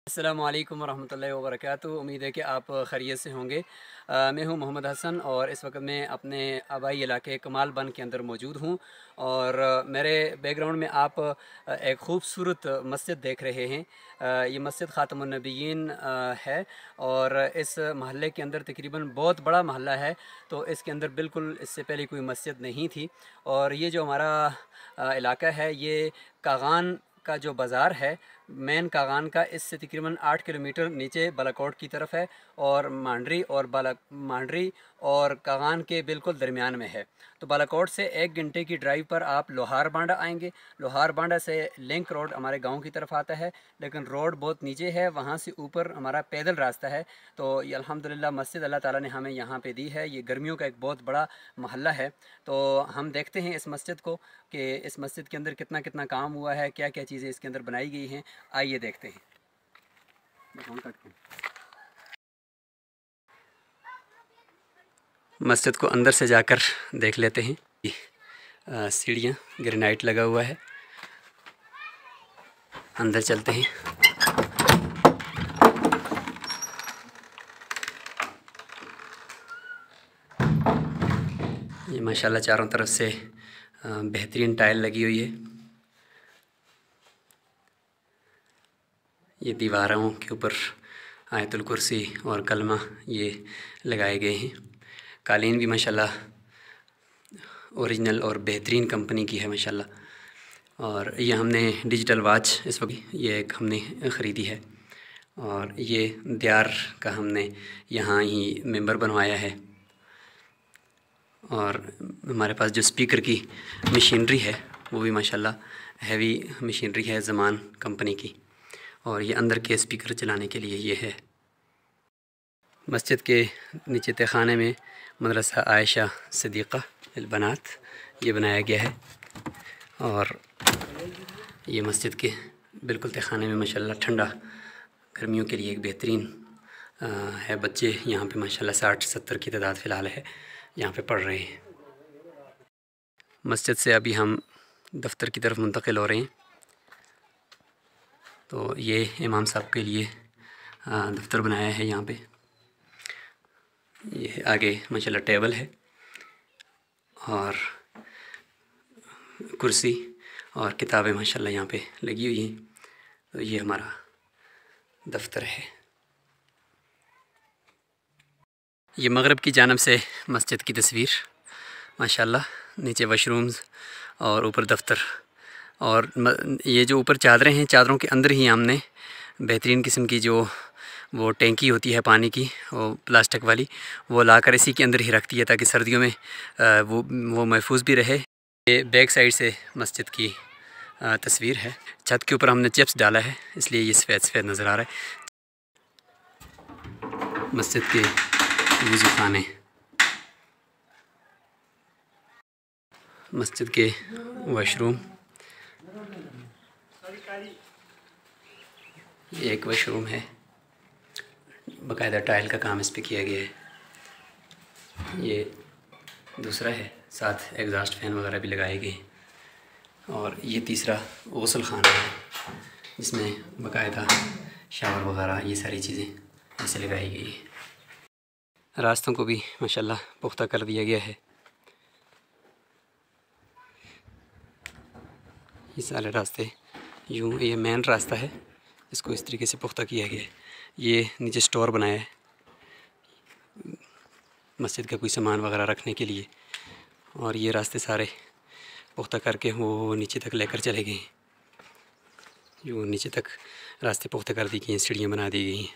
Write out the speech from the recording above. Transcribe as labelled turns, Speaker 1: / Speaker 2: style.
Speaker 1: अस्सलामु अलैकुम वरहमतुल्लाहि वबरकातुहू। उम्मीद है कि आप खैरियत से होंगे। मैं हूं मोहम्मद हसन और इस वक्त मैं अपने आबाई इलाके कमाल बन के अंदर मौजूद हूं। और मेरे बैकग्राउंड में आप एक ख़ूबसूरत मस्जिद देख रहे हैं। ये मस्जिद ख़ातमुन नबिय्यीन है और इस महल्ले के अंदर तकरीबन बहुत बड़ा महल्ला है। तो इसके अंदर बिल्कुल इससे पहले कोई मस्जिद नहीं थी। और ये जो हमारा इलाका है, ये कागान का जो बाज़ार है, मेन कागान का, इससे तकरीबन 8 किलोमीटर नीचे बालाकोट की तरफ है और मांडरी और कागान के बिल्कुल दरमियान में है। तो बालाकोट से 1 घंटे की ड्राइव पर आप लोहार बांडा आएंगे। लोहार बांडा से लिंक रोड हमारे गांव की तरफ आता है, लेकिन रोड बहुत नीचे है, वहां से ऊपर हमारा पैदल रास्ता है। तो ये अल्हम्दुलिल्लाह मस्जिद अल्लाह ताला ने हमें यहाँ पे दी है। ये गर्मियों का एक बहुत बड़ा महल्ला है। तो हम देखते हैं इस मस्जिद को कि इस मस्जिद के अंदर कितना कितना काम हुआ है, क्या क्या चीज़ें इसके अंदर बनाई गई हैं। आइए देखते हैं। मस्जिद को अंदर से जाकर देख लेते हैं। सीढ़ियाँ, ग्रेनाइट लगा हुआ है। अंदर चलते हैं। ये माशाल्लाह चारों तरफ से बेहतरीन टाइल लगी हुई है। ये दीवारों के ऊपर आयतुल कुर्सी और कलमा ये लगाए गए हैं। कालीन भी माशाल्लाह ओरिजिनल और बेहतरीन कंपनी की है माशाल्लाह। और ये हमने डिजिटल वॉच इस वक्त ये एक हमने ख़रीदी है। और ये दियार का हमने यहाँ ही मेंबर बनवाया है। और हमारे पास जो स्पीकर की मशीनरी है वो भी माशाल्लाह हैवी मशीनरी है, ज़मान कंपनी की। और ये अंदर के स्पीकर चलाने के लिए ये है। मस्जिद के नीचे तहखाने में मदरसा आयशा सिद्दीक़ा बनात ये बनाया गया है। और ये मस्जिद के बिल्कुल तहखाने में माशाल्लाह ठंडा गर्मियों के लिए एक बेहतरीन है। बच्चे यहाँ पे माशाल्लाह 60-70 की तादाद फ़िलहाल है, यहाँ पे पढ़ रहे हैं। मस्जिद से अभी हम दफ्तर की तरफ मुंतकिल हो रहे हैं। तो ये इमाम साहब के लिए दफ्तर बनाया है यहाँ पे। ये आगे माशाल्लाह टेबल है और कुर्सी और किताबें माशाल्लाह यहाँ पे लगी हुई हैं। तो ये हमारा दफ्तर है। ये मगरिब की जानिब से मस्जिद की तस्वीर माशाल्लाह। नीचे वॉशरूम्स और ऊपर दफ्तर। और ये जो ऊपर चादरें हैं, चादरों के अंदर ही हमने बेहतरीन किस्म की जो वो टैंकी होती है पानी की, वो प्लास्टिक वाली, वो लाकर इसी के अंदर ही रख दी है ताकि सर्दियों में वो महफूज भी रहे। ये बैक साइड से मस्जिद की तस्वीर है। छत के ऊपर हमने चिप्स डाला है, इसलिए ये सफ़ेद सफ़ेद नज़र आ रहा है। मस्जिद के वज़ू खाने, मस्जिद के वॉशरूम, ये एक वॉशरूम है, बाकायदा टाइल का काम इस पे किया गया है। ये दूसरा है, साथ एग्जॉस्ट फैन वगैरह भी लगाए गए। और ये तीसरा गुस्ल खाना है, जिसमें बाकायदा शावर वगैरह ये सारी चीज़ें ऐसे लगाई गई है। रास्तों को भी माशाल्लाह पुख्ता कर दिया गया है। ये सारे रास्ते यूँ, ये मेन रास्ता है, इसको इस तरीके से पुख्ता किया गया है। ये नीचे स्टोर बनाया है मस्जिद का कोई सामान वगैरह रखने के लिए। और ये रास्ते सारे पुख्ता करके वो नीचे तक लेकर चले गए हैं। यूँ नीचे तक रास्ते पुख्ता कर दी गई हैं, सीढ़ियाँ बना दी गई हैं।